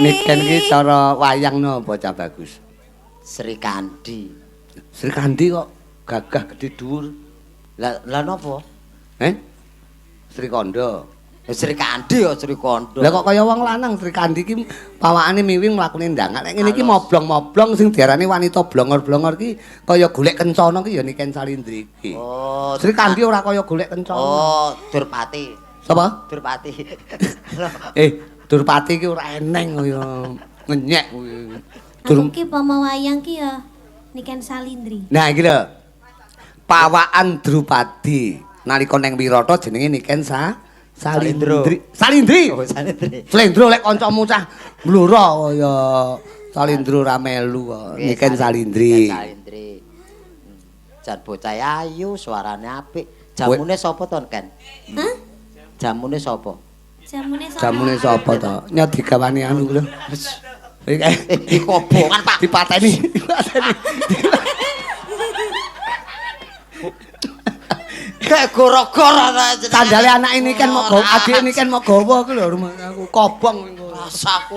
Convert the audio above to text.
Niken ki cara wayang napa Cah Bagus? Sri Kandi. Sri Kandi kok gagah gede dhuwur. Lah napa? Sri Kanda. Sri Kandi ya Sri Kanda. Lah kok kaya wong lanang Sri Kandi ki pawakane miwing mlakune ndangan. Nek ngene iki moblong-moblong sing diarani wanita blongor-blongor ki kaya golek kencana ki ya Niken Salindri iki. Oh, Sri Kandi ora kaya golek kencana. Oh, Durpati. Sapa? Durpati. Durpati ki ora eneng kaya ngenyek kuwi. Aku ki pama wayang ki ya Niken Salindri. Nah iki lho. Pawakan Drupadi nalika ning Wirata jenenge Niken Salindri. Salindri. Oh, Salindri. Slendro lek kancamu cah mloro kaya Salindro ra melu kok. Niken Salindri. Salindri. Jan bocah ayu, suarane apik. Jamune sapa to, Ken? Hah? Jamune sapa? Jamune sapa to? Nya digawani anu lho. Iki kobongan, Pak. Dipateni. Kayak goro-goro Sandale anak ini kan mau adik ini kan mau gawa ku lho rumah aku kobong. rasaku